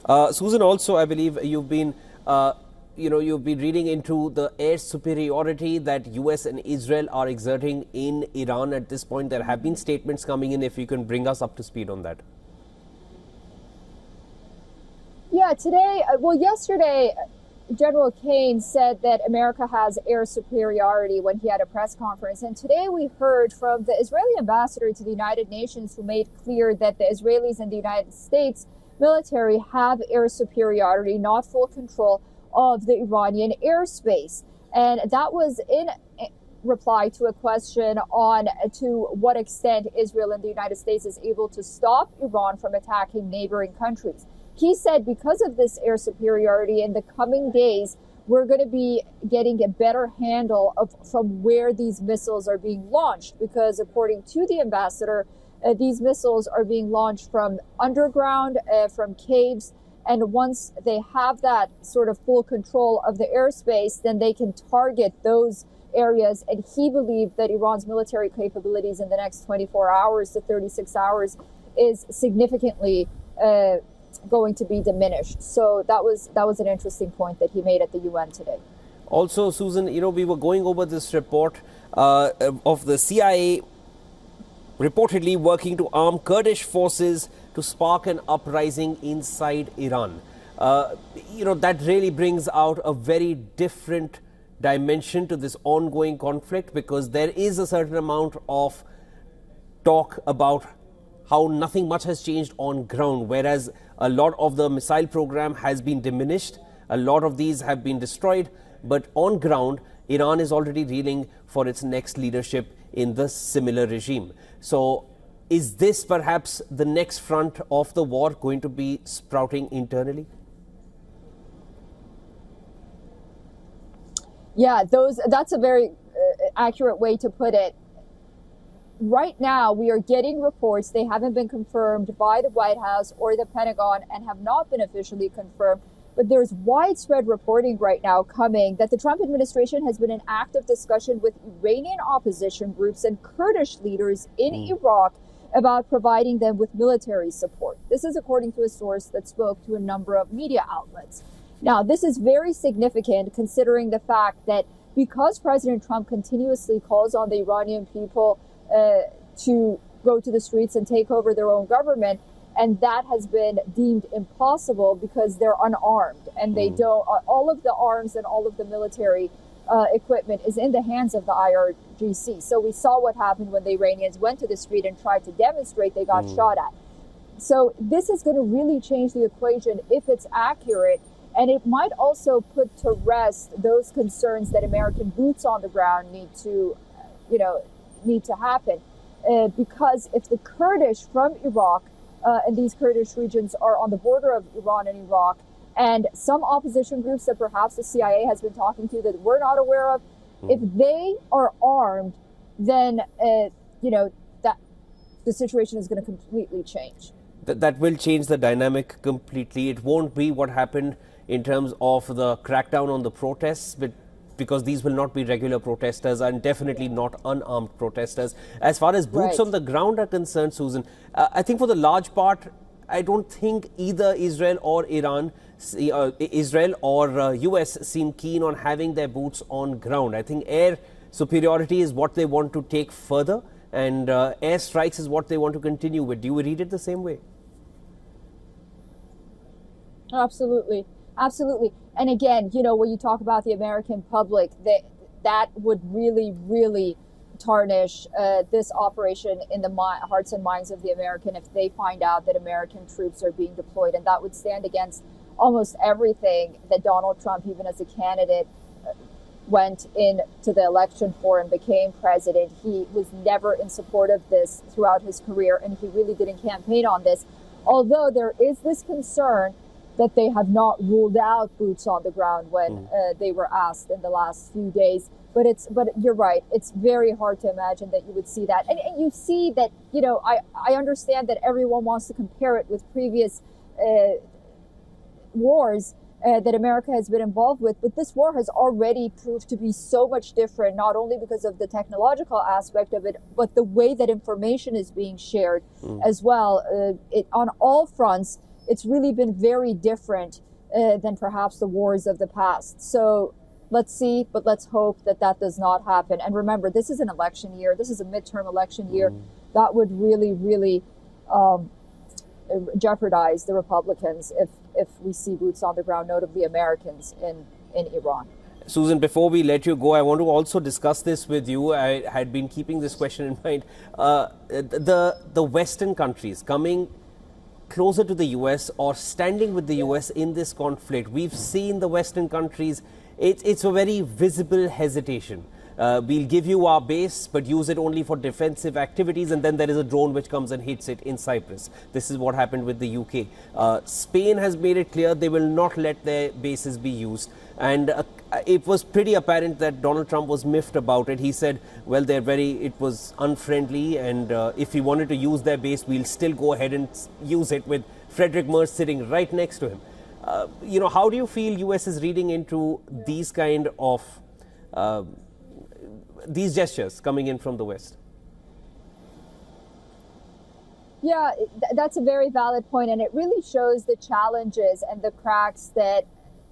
Susan, also, I believe you've been reading into the air superiority that US and Israel are exerting in Iran at this point. There have been statements coming in. If you can bring us up to speed on that. Yeah, yesterday, General Kane said that America has air superiority when he had a press conference. And today we heard from the Israeli ambassador to the United Nations, who made clear that the Israelis and the United States military have air superiority, not full control of the Iranian airspace. And that was in reply to a question on to what extent Israel and the United States is able to stop Iran from attacking neighboring countries. He said because of this air superiority in the coming days, we're going to be getting a better handle from where these missiles are being launched, because according to the ambassador, these missiles are being launched from underground, from caves. And once they have that sort of full control of the airspace, then they can target those areas. And he believed that Iran's military capabilities in the next 24 hours to 36 hours is significantly going to be diminished. So that was an interesting point that he made at the UN today. Also, Susan, we were going over this report of the CIA reportedly working to arm Kurdish forces to spark an uprising inside Iran. That really brings out a very different dimension to this ongoing conflict, because there is a certain amount of talk about how nothing much has changed on ground, whereas a lot of the missile program has been diminished. A lot of these have been destroyed. But on ground, Iran is already reeling for its next leadership in the similar regime. So is this perhaps the next front of the war going to be sprouting internally? Yeah, that's a very accurate way to put it. Right now, we are getting reports. They haven't been confirmed by the White House or the Pentagon and have not been officially confirmed. But there's widespread reporting right now coming that the Trump administration has been in active discussion with Iranian opposition groups and Kurdish leaders in Iraq about providing them with military support. This is according to a source that spoke to a number of media outlets. Now, this is very significant considering the fact that because President Trump continuously calls on the Iranian people to go to the streets and take over their own government, and that has been deemed impossible because they're unarmed and they don't. All of the arms and all of the military equipment is in the hands of the IRGC. So we saw what happened when the Iranians went to the street and tried to demonstrate. They got shot at. So this is going to really change the equation if it's accurate, and it might also put to rest those concerns that American boots on the ground need to happen, because if the Kurdish from Iraq and these Kurdish regions are on the border of Iran and Iraq, and some opposition groups that perhaps the CIA has been talking to that we're not aware of, if they are armed, then that the situation is going to completely change. That will change the dynamic completely. It won't be what happened in terms of the crackdown on the protests, but because these will not be regular protesters and definitely not unarmed protesters. As far as boots on the ground are concerned, Susan, I think for the large part, I don't think either Israel or US seem keen on having their boots on ground. I think air superiority is what they want to take further, and air strikes is what they want to continue with. Do you read it the same way? Absolutely. Absolutely. And again, when you talk about the American public, that would really, really tarnish this operation in the hearts and minds of the American if they find out that American troops are being deployed. And that would stand against almost everything that Donald Trump, even as a candidate, went into the election for and became president. He was never in support of this throughout his career, and he really didn't campaign on this. Although there is this concern that they have not ruled out boots on the ground when they were asked in the last few days. But you're right. It's very hard to imagine that you would see that. And you see that, I understand that everyone wants to compare it with previous wars that America has been involved with. But this war has already proved to be so much different, not only because of the technological aspect of it, but the way that information is being shared as well. On all fronts, it's really been very different than perhaps the wars of the past. So let's see, but let's hope that that does not happen. And remember, this is an election year. This is a midterm election year. That would really, really jeopardize the Republicans if we see boots on the ground, notably Americans in Iran. Susan, before we let you go, I want to also discuss this with you. I had been keeping this question in mind. The Western countries coming closer to the US or standing with the US in this conflict, we've seen the Western countries, it's a very visible hesitation. We'll give you our base, but use it only for defensive activities, and then there is a drone which comes and hits it in Cyprus. This is what happened with the UK. Spain has made it clear they will not let their bases be used. And it was pretty apparent that Donald Trump was miffed about it. He said, well, it was unfriendly, and if he wanted to use their base, we'll still go ahead and use it, with Frederick Merz sitting right next to him. How do you feel US is reading into these kind of these gestures coming in from the West? Yeah, that's a very valid point, and it really shows the challenges and the cracks that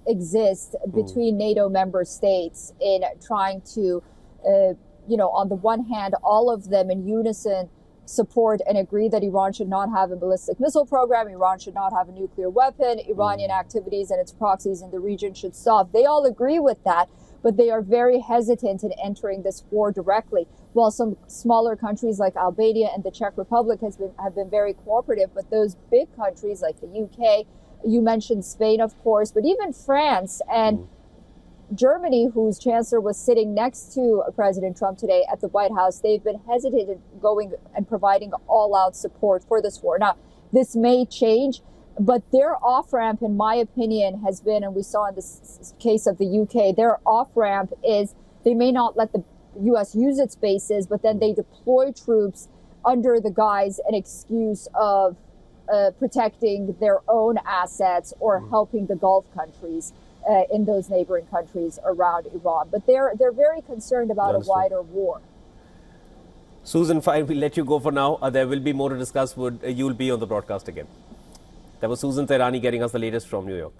exist between NATO member states in trying to, on the one hand, all of them in unison support and agree that Iran should not have a ballistic missile program, Iran should not have a nuclear weapon, Iranian activities and its proxies in the region should stop. They all agree with that, but they are very hesitant in entering this war directly. While some smaller countries like Albania and the Czech Republic have been very cooperative, but those big countries like the UK, you mentioned Spain, of course, but even France and Germany, whose chancellor was sitting next to President Trump today at the White House, they've been hesitant in going and providing all-out support for this war. Now, this may change, but their off-ramp, in my opinion, has been, and we saw in this case of the UK, their off-ramp is they may not let the U.S. use its bases, but then they deploy troops under the guise and excuse of protecting their own assets or helping the Gulf countries in those neighboring countries around Iran. But they're very concerned about a wider war. Susan, fine, we'll let you go for now. There will be more to discuss. You'll be on the broadcast again. That was Susan Tehrani getting us the latest from New York.